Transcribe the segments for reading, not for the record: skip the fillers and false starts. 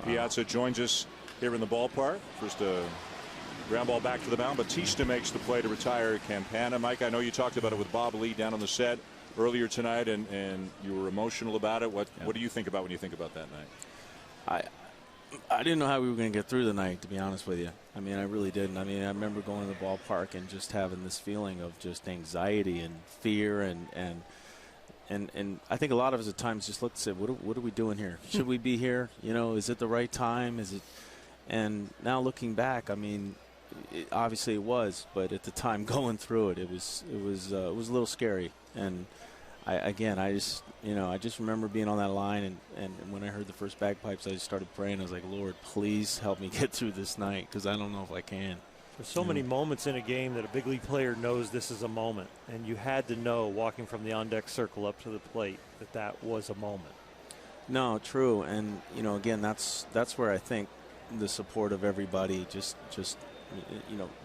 Piazza joins us here in the ballpark. First ground ball back to the mound. Batista makes the play to retire Campana. Mike, I know you talked about it with Bob Lee down on the set earlier tonight, and you were emotional about it. What do you think about when you think about that night? I didn't know how we were going to get through the night, to be honest with you. I mean, I really didn't. I mean, I remember going to the ballpark and just having this feeling of just anxiety and fear, and I think a lot of us at times just looked and said, what are we doing here? Should we be here? You know, is it the right time? Is it? And now looking back, I mean, obviously it was, but at the time going through it, it was a little scary. And I just remember being on that line, and when I heard the first bagpipes, I just started praying. I was like, Lord, please help me get through this night, because I don't know if I can. There's so many moments in a game that a big league player knows this is a moment, and you had to know, walking from the on-deck circle up to the plate, that was a moment. No, true, and again, that's where I think the support of everybody, just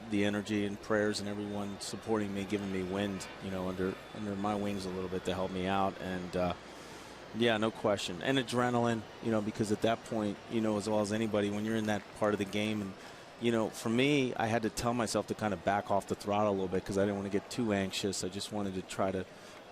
the energy and prayers and everyone supporting me, giving me wind, under my wings a little bit to help me out. And yeah, no question. And adrenaline, because at that point, as well as anybody, when you're in that part of the game, and for me, I had to tell myself to kind of back off the throttle a little bit, because I didn't want to get too anxious. I just wanted to try to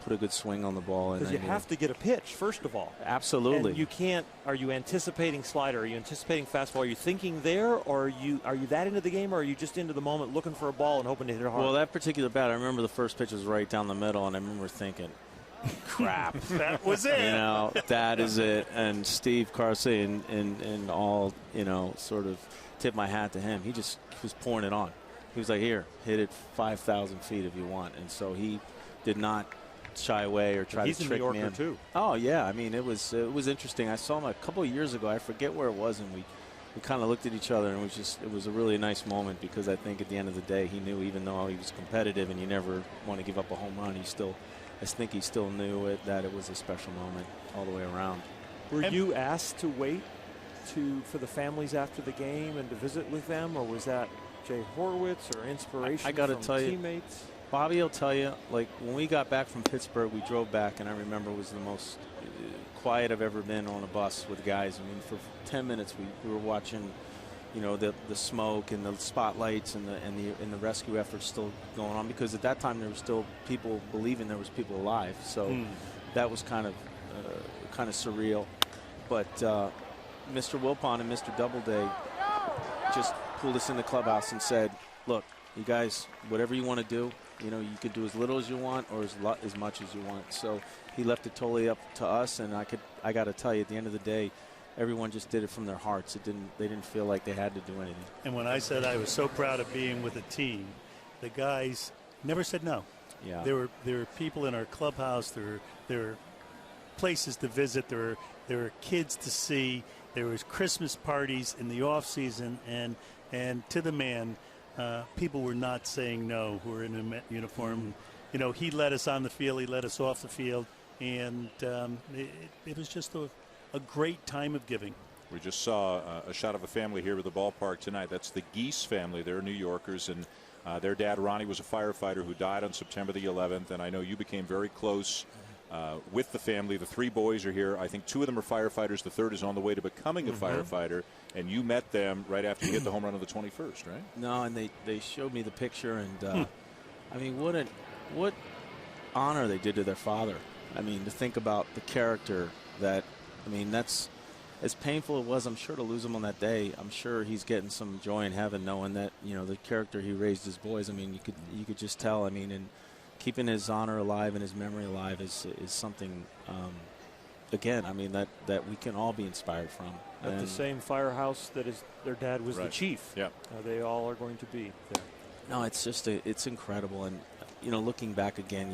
put a good swing on the ball. Because you have to get a pitch, first of all. Absolutely. And you can't. Are you anticipating slider? Are you anticipating fastball? Are you thinking there, or are you that into the game, or are you just into the moment looking for a ball and hoping to hit it hard? Well, that particular bat, I remember the first pitch was right down the middle, and I remember thinking, crap. That was it. That is it. And Steve Carsey and all, sort of tipped my hat to him. He just was pouring it on. He was like, here, hit it 5,000 feet if you want. And so he did not shy away or try to trick me in. He's a New Yorker too. Oh yeah, I mean it was interesting. I saw him a couple of years ago. I forget where it was, and we kind of looked at each other, and it was a really nice moment, because I think at the end of the day he knew, even though he was competitive and you never want to give up a home run, I think he still knew that it was a special moment all the way around. Were you asked to wait for the families after the game and to visit with them, or was that Jay Horwitz or inspiration I got to from tell teammates? Bobby will tell you, like, when we got back from Pittsburgh, we drove back, and I remember it was the most quiet I've ever been on a bus with guys. I mean, for 10 minutes we were watching, the smoke and the spotlights and the rescue efforts still going on, because at that time there were still people believing there was people alive. So that was kind of surreal. But Mr. Wilpon and Mr. Doubleday just pulled us in the clubhouse and said, look, you guys, whatever you want to do, you could do as little as you want or as much as you want. So he left it totally up to us, and I got to tell you, at the end of the day, everyone just did it from their hearts. They didn't feel like they had to do anything. And when I said I was so proud of being with a team, the guys never said no. Yeah. There were people in our clubhouse. There were places to visit. There were kids to see. There was Christmas parties in the off season, and to the man, people were not saying no who were in a Met uniform. He led us on the field. He led us off the field. And it was just a great time of giving. We just saw a shot of a family here at the ballpark tonight. That's the Geese family. They're New Yorkers, and their dad, Ronnie, was a firefighter who died on September the 11th. And I know you became very close with the family. The three boys are here. I think two of them are firefighters. The third is on the way to becoming a firefighter. And you met them right after you hit the home run on the 21st, right? No, and they showed me the picture, and I mean, what honor they did to their father. I mean, to think about the character that, I mean, that's as painful it was, I'm sure, to lose him on that day. I'm sure he's getting some joy in heaven knowing that, the character he raised his boys. I mean, you could just tell. I mean, and keeping his honor alive and his memory alive is something, again, I mean, that we can all be inspired from. At the same firehouse that their dad was the chief. Yeah. They all are going to be there. No, it's just it's incredible. And, looking back again,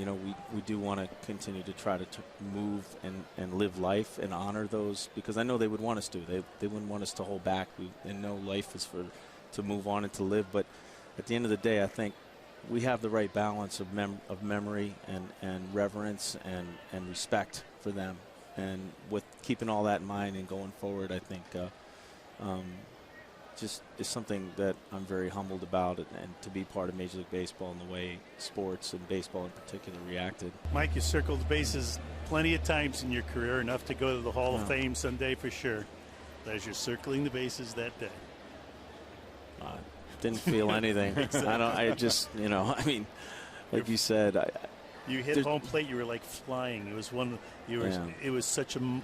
we do want to continue to try to move and live life and honor those, because I know they would want us to. They wouldn't want us to hold back. And know life is to move on and to live. But at the end of the day, I think we have the right balance of memory and reverence and respect for them. And with keeping all that in mind and going forward, I think just is something that I'm very humbled about, and to be part of Major League Baseball and the way sports and baseball in particular reacted. Mike, you circled the bases plenty of times in your career, enough to go to the Hall of Fame someday for sure. as you're circling the bases that day? Didn't feel anything. Exactly. I just, I mean, like you said, you hit home plate, you were like flying. It was it was such a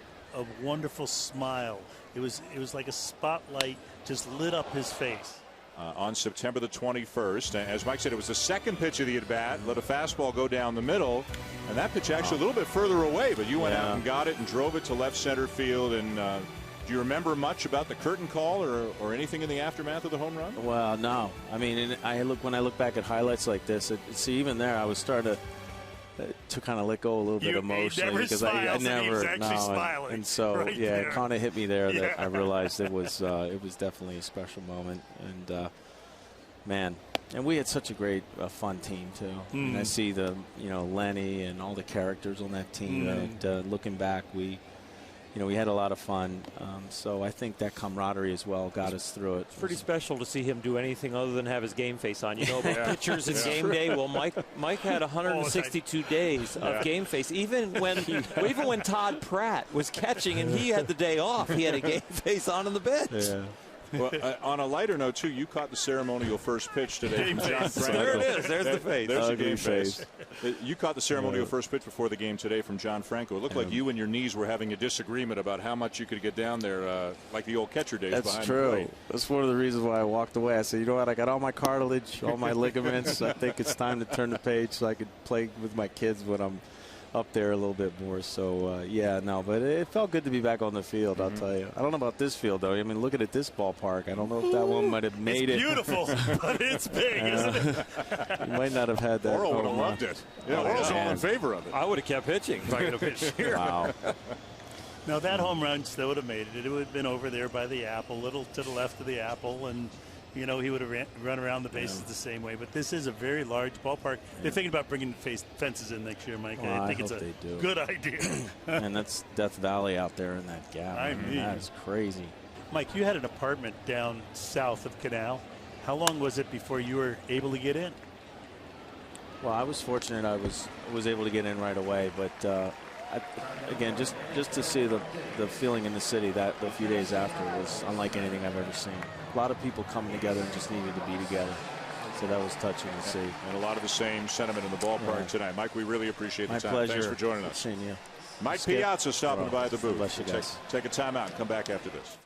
wonderful smile. It was like a spotlight just lit up his face. On September the 21st, as Mike said, it was the second pitch of the at-bat. Let a fastball go down the middle, and that pitch actually a little bit further away, but you went out and got it and drove it to left center field. And do you remember much about the curtain call or anything in the aftermath of the home run? Well, no. I mean, when I look back at highlights like this, even there, I was starting to kind of let go a little bit emotionally because I never smiling. And so right it kind of hit me there that I realized it was definitely a special moment. And man, and we had such a great fun team too. And I see the Lenny and all the characters on that team. And looking back, we had a lot of fun. So I think that camaraderie as well got us through it. It's pretty special to see him do anything other than have his game face on. You know about pitchers and game day. Well, Mike had 162 days of game face. Even when Todd Pratt was catching and he had the day off, he had a game face on in the bench. Yeah. Well, on a lighter note, too, you caught the ceremonial first pitch today from John Franco. There it is. There's the face. There's the game face. You caught the ceremonial first pitch before the game today from John Franco. It looked like you and your knees were having a disagreement about how much you could get down there, like the old catcher days. That's behind true. the plate. That's one of the reasons why I walked away. I said, you know what? I got all my cartilage, all my ligaments. I think it's time to turn the page so I could play with my kids when I'm up there a little bit more. So but it felt good to be back on the field. I'll tell you. I don't know about this field though. I mean, look at this ballpark. I don't know if that one might have made it's beautiful, but it's big, isn't it? You might not have had that. Oral would have loved it. Yeah, Oral's all in favor of it. I would have kept pitching if I could have pitched here. Wow. Now that home run still would have made it. It would have been over there by the apple, a little to the left of the apple, and he would have run around the bases the same way. But this is a very large ballpark. They're thinking about bringing fences in next year, Mike. Well, I think it's a good idea. And that's Death Valley out there in that gap. I mean, that is crazy. Mike, you had an apartment down south of Canal. How long was it before you were able to get in? Well, I was fortunate. I was able to get in right away. But again, just to see the feeling in the city that a few days after was unlike anything I've ever seen. A lot of people coming together and just needed to be together. So that was touching to see. And a lot of the same sentiment in the ballpark tonight. Mike, we really appreciate the time. Pleasure. Thanks for joining us. Seeing you. Mike Piazza stopping by the booth. Bless you guys. Take a time out and come back after this.